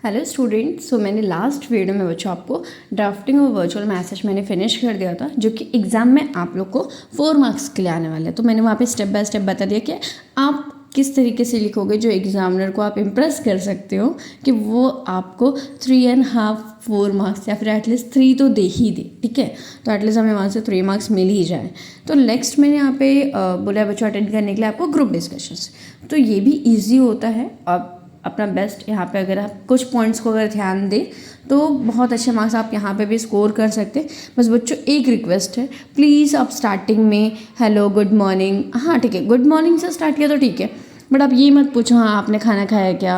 Hello student. मैंने last video में बच्चों आपको ड्राफ्टिंग और वर्चुअल मैसेज मैंने फिनिश कर दिया था, जो कि एग्ज़ाम में आप लोग को 4 मार्क्स के लिए आने वाले हैं। तो मैंने वहाँ पे स्टेप बाय स्टेप बता दिया कि आप किस तरीके से लिखोगे जो एग्जामिनर को आप इम्प्रेस कर सकते हो कि वो आपको 3.5 4 मार्क्स या फिर एटलीस्ट 3 तो दे ही दे। ठीक है, तो एटलीस्ट हमें वहाँ से 3 मार्क्स मिल ही जाए। तो नेक्स्ट मैंने यहाँ पे बोला बच्चों अटेंड करने के लिए आपको ग्रुप डिस्कशंस। तो ये भी ईजी होता है। आप अपना बेस्ट यहाँ पे अगर आप कुछ पॉइंट्स को अगर ध्यान दें तो बहुत अच्छे मार्क्स आप यहाँ पे भी स्कोर कर सकते हैं। बस बच्चों एक रिक्वेस्ट है, प्लीज़ आप स्टार्टिंग में हेलो गुड मॉर्निंग, हाँ ठीक है, गुड मॉर्निंग से स्टार्ट किया तो ठीक है, बट आप ये मत पूछो हाँ आपने खाना खाया क्या,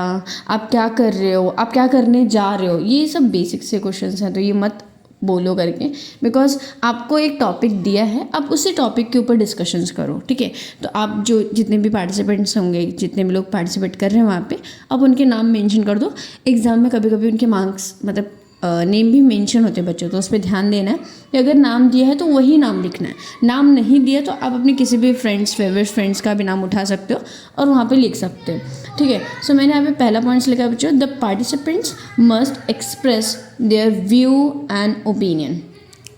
आप क्या कर रहे हो, आप क्या करने जा रहे हो। ये सब बेसिक से क्वेश्चंस हैं, तो ये मत बोलो करके, बिकॉज आपको एक टॉपिक दिया है, आप उसी टॉपिक के ऊपर डिस्कशंस करो। ठीक है, तो आप जो जितने भी पार्टिसिपेंट्स होंगे, जितने भी लोग पार्टिसिपेट कर रहे हैं वहाँ पे, आप उनके नाम मेंशन कर दो। एग्जाम में कभी कभी उनके मार्क्स मतलब नेम भी मेंशन होते हैं बच्चों, तो उस पर ध्यान देना है कि अगर नाम दिया है तो वही नाम लिखना है। नाम नहीं दिया तो आप अपने किसी भी फ्रेंड्स, फेवरेट फ्रेंड्स का भी नाम उठा सकते हो और वहाँ पे लिख सकते हो। ठीक है, सो मैंने यहाँ पे पहला पॉइंट्स लिखा है बच्चों, the participants must express their view and opinion.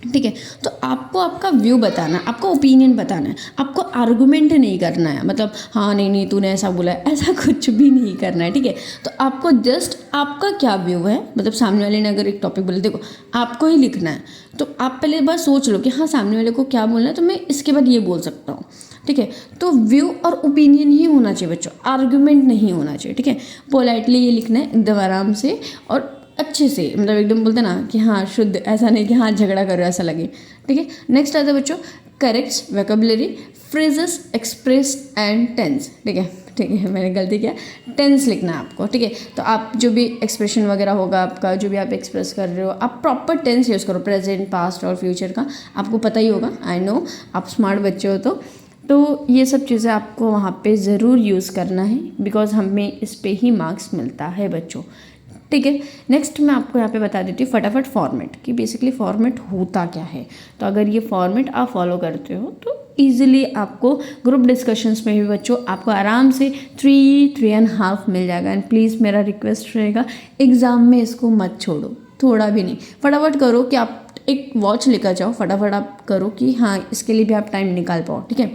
ठीक है, तो आपको आपका व्यू बताना है, आपको ओपिनियन बताना है, आपको आर्गूमेंट नहीं करना है, मतलब हाँ नहीं नहीं तूने ऐसा बोला है, ऐसा कुछ भी नहीं करना है। ठीक है, तो आपको जस्ट आपका क्या व्यू है, मतलब सामने वाले ने अगर एक टॉपिक बोले, देखो आपको ही लिखना है, तो आप पहले बस सोच लो कि हाँ सामने वाले को क्या बोलना है, तो मैं इसके बाद ये बोल सकता हूँ। ठीक है, तो व्यू और ओपिनियन ही होना चाहिए बच्चों, आर्गूमेंट नहीं होना चाहिए। ठीक है, पोलाइटली ये लिखना है एकदम आराम से और अच्छे से, मतलब एकदम बोलते ना कि हाँ शुद्ध, ऐसा नहीं कि हाँ झगड़ा करो ऐसा लगे। ठीक है, नेक्स्ट आता है बच्चों corrects vocabulary phrases expressed and tense. ठीक है, ठीक है, मैंने गलती किया, टेंस लिखना है आपको। ठीक है, तो आप जो भी एक्सप्रेशन वगैरह होगा आपका, जो भी आप एक्सप्रेस कर रहे हो, आप प्रॉपर टेंस यूज़ करो, प्रेजेंट, पास्ट और फ्यूचर का। आपको पता ही होगा, आई नो आप स्मार्ट बच्चे हो, तो ये सब चीज़ें आपको वहाँ पे ज़रूर यूज़ करना है, बिकॉज हमें इस पे ही मार्क्स मिलता है बच्चों। ठीक है, नेक्स्ट मैं आपको यहाँ पे बता देती हूँ फटाफट फॉर्मेट, कि बेसिकली फॉर्मेट होता क्या है। तो अगर ये फॉर्मेट आप फॉलो करते हो तो ईजिली आपको ग्रुप डिस्कशंस में भी बच्चों आपको आराम से 3.5 मिल जाएगा। एंड प्लीज़ मेरा रिक्वेस्ट रहेगा, एग्ज़ाम में इसको मत छोड़ो, थोड़ा भी नहीं, फटाफट करो कि आप एक वॉच लेकर जाओ, फटाफट आप करो कि हाँ इसके लिए भी आप टाइम निकाल पाओ। ठीक है,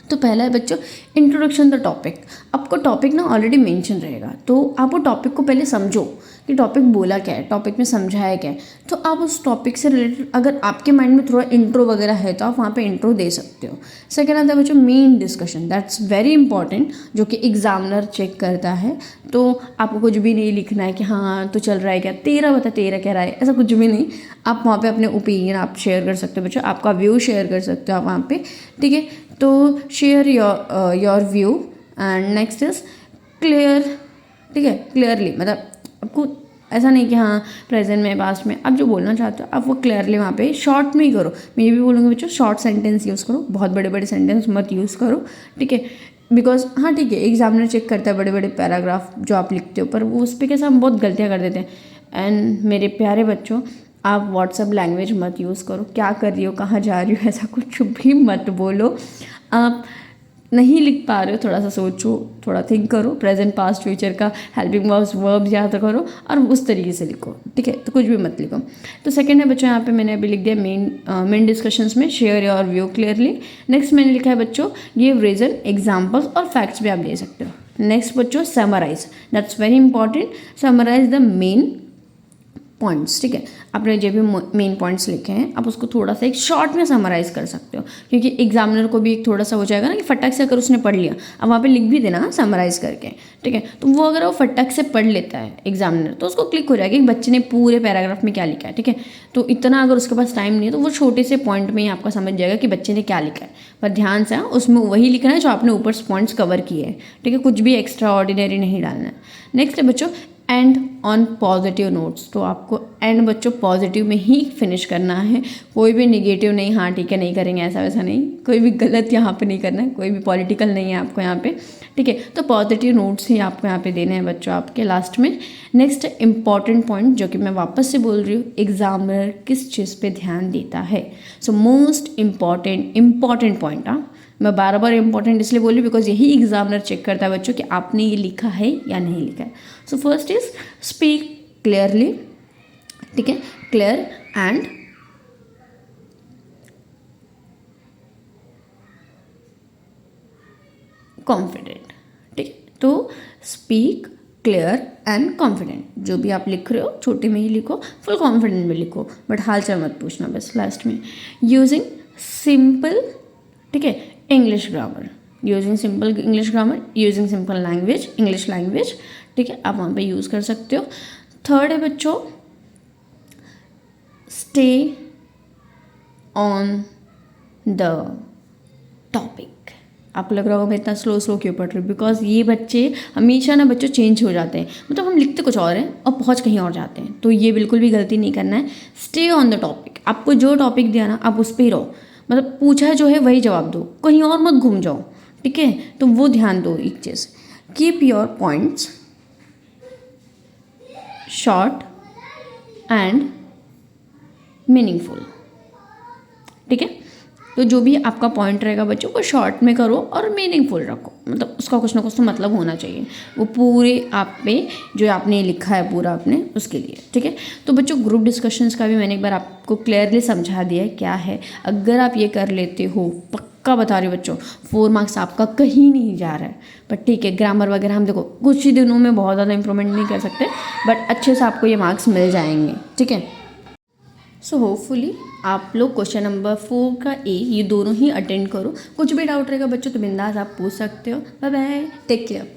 तो पहला है बच्चों इंट्रोडक्शन द टॉपिक। आपको टॉपिक ना ऑलरेडी मेंशन रहेगा, तो आप वो टॉपिक को पहले समझो कि टॉपिक बोला क्या है, टॉपिक में समझाया क्या है। तो आप उस टॉपिक से रिलेटेड अगर आपके माइंड में थोड़ा इंट्रो वगैरह है तो आप वहाँ पे इंट्रो दे सकते हो। सेकेंड आता है बच्चों main discussion, that's very important, जो कि एग्जामिनर चेक करता है। तो आपको कुछ भी नहीं लिखना है कि हाँ तो चल रहा है क्या, तेरा बता तेरा क्या रहा है, ऐसा कुछ भी नहीं। आप वहाँ पे अपने ओपिनियन आप शेयर कर सकते हो बच्चों, आपका व्यू शेयर कर सकते हो आप वहाँ पे। ठीक है, तो share your view and next is clear. ठीक है, क्लियरली, मतलब आपको ऐसा नहीं कि हाँ प्रेजेंट में, पास्ट में, आप जो बोलना चाहते हो आप वो क्लियरली वहाँ पे शॉर्ट में ही करो। मैं ये भी बोलूँगी बच्चों शॉर्ट सेंटेंस यूज़ करो, बहुत बड़े बड़े सेंटेंस मत यूज़ करो। ठीक है, बिकॉज हाँ ठीक है एग्जामिनर चेक करता है बड़े बड़े पैराग्राफ जो आप लिखते हो, पर वो उस पर कैसे हम बहुत गलतियाँ कर देते हैं। एंड मेरे प्यारे बच्चों, आप व्हाट्सएप लैंग्वेज मत यूज़ करो, क्या कर रही हो, कहाँ जा रही हो, ऐसा कुछ भी मत बोलो। आप नहीं लिख पा रहे हो, थोड़ा सा सोचो, थोड़ा थिंक करो, प्रेजेंट, पास्ट, फ्यूचर का हेल्पिंग वर्ब्स, वर्ब्स याद करो और उस तरीके से लिखो। ठीक है, तो कुछ भी मत लिखो। तो सेकंड है बच्चों, यहाँ पे मैंने अभी लिख दिया मेन डिस्कशंस में share your view clearly. Next मैंने लिखा है बच्चों गिव रीजन, एग्जाम्पल्स और फैक्ट्स भी आप दे सकते हो। नेक्स्ट बच्चों summarise, that's very important, summarise the main points. ठीक है, आपने जो भी मेन पॉइंट्स लिखे हैं आप उसको थोड़ा सा एक शॉर्ट में समराइज़ कर सकते हो, क्योंकि एग्जामिनर को भी एक थोड़ा सा हो जाएगा ना कि फटक से अगर उसने पढ़ लिया, अब वहाँ पे लिख भी देना समराइज़ करके। ठीक है, तो वो अगर वो फटक से पढ़ लेता है एग्जामिनर तो उसको क्लिक हो जाएगा कि बच्चे ने पूरे पैराग्राफ में क्या लिखा है। ठीक है, तो इतना अगर उसके पास टाइम नहीं है तो वो छोटे से पॉइंट में ही आपका समझ जाएगा कि बच्चे ने क्या लिखा है, पर ध्यान से उसमें वही लिखना है जो आपने ऊपर पॉइंट्स कवर किए हैं। ठीक है, कुछ भी एक्स्ट्रा ऑर्डिनरी नहीं डालना है। नेक्स्ट है बच्चों एंड ऑन पॉजिटिव नोट्स, तो आपको एंड बच्चों पॉजिटिव में ही फिनिश करना है, कोई भी नेगेटिव नहीं, हाँ ठीक है नहीं करेंगे ऐसा वैसा नहीं, कोई भी गलत यहाँ पे नहीं करना है, कोई भी पॉलिटिकल नहीं है आपको यहाँ पे। ठीक है, तो पॉजिटिव नोट्स ही आपको यहाँ पे देने हैं बच्चों आपके लास्ट में। नेक्स्ट इंपॉर्टेंट पॉइंट जो कि मैं वापस से बोल रही हूँ, एग्जामिनर किस चीज़ पे ध्यान देता है। सो मोस्ट इम्पॉर्टेंट पॉइंट, हाँ मैं बार बार इंपॉर्टेंट इसलिए बोली बिकॉज यही एग्जामिनर चेक करता है बच्चों कि आपने ये लिखा है या नहीं लिखा है। So first is speak clearly, ठीक है, क्लियर एंड कॉन्फिडेंट, ठीक है। तो स्पीक क्लियर एंड कॉन्फिडेंट, जो भी आप लिख रहे हो छोटे में ही लिखो, फुल कॉन्फिडेंट में लिखो, बट हाल चाल मत पूछना बस लास्ट में। यूजिंग सिंपल, ठीक है, English grammar, using simple English grammar, using simple language, English language, ठीक है, आप वहाँ पे यूज़ कर सकते हो। थर्ड है बच्चों, स्टे ऑन द टॉपिक। आपको लग रहा होगा मैं इतना स्लो क्यों पढ़ रही हूँ, बिकॉज ये बच्चे हमेशा ना बच्चों चेंज हो जाते हैं, मतलब हम लिखते कुछ और हैं और पहुँच कहीं और जाते हैं, तो ये बिल्कुल भी गलती नहीं करना है। स्टे ऑन द टॉपिक, आपको जो टॉपिक दिया ना आप उस पर ही रहो, मतलब पूछा जो है वही जवाब दो, कहीं और मत घूम जाओ, ठीक है, तो वो ध्यान दो एक चीज़। Keep your points short and meaningful, ठीक है। तो जो भी आपका पॉइंट रहेगा बच्चों को शॉर्ट में करो और मीनिंगफुल रखो, मतलब उसका कुछ ना कुछ तो मतलब होना चाहिए, वो पूरे आप पे जो आपने लिखा है पूरा अपने उसके लिए, ठीक है। तो बच्चों ग्रुप डिस्कशंस का भी मैंने एक बार आपको क्लियरली समझा दिया है क्या है। अगर आप ये कर लेते हो, पक्का बता रही हूँ बच्चों, 4 मार्क्स आपका कहीं नहीं जा रहा है। बट ठीक है, ग्रामर वगैरह हम देखो कुछ ही दिनों में बहुत ज़्यादा इंप्रूवमेंट नहीं कर सकते, बट अच्छे से आपको ये मार्क्स मिल जाएंगे, ठीक है। सो होपफुली आप लोग क्वेश्चन नंबर 4 का ए ये दोनों ही अटेंड करो। कुछ भी डाउट रहेगा बच्चों तो बिंदास आप पूछ सकते हो। Bye bye, take care.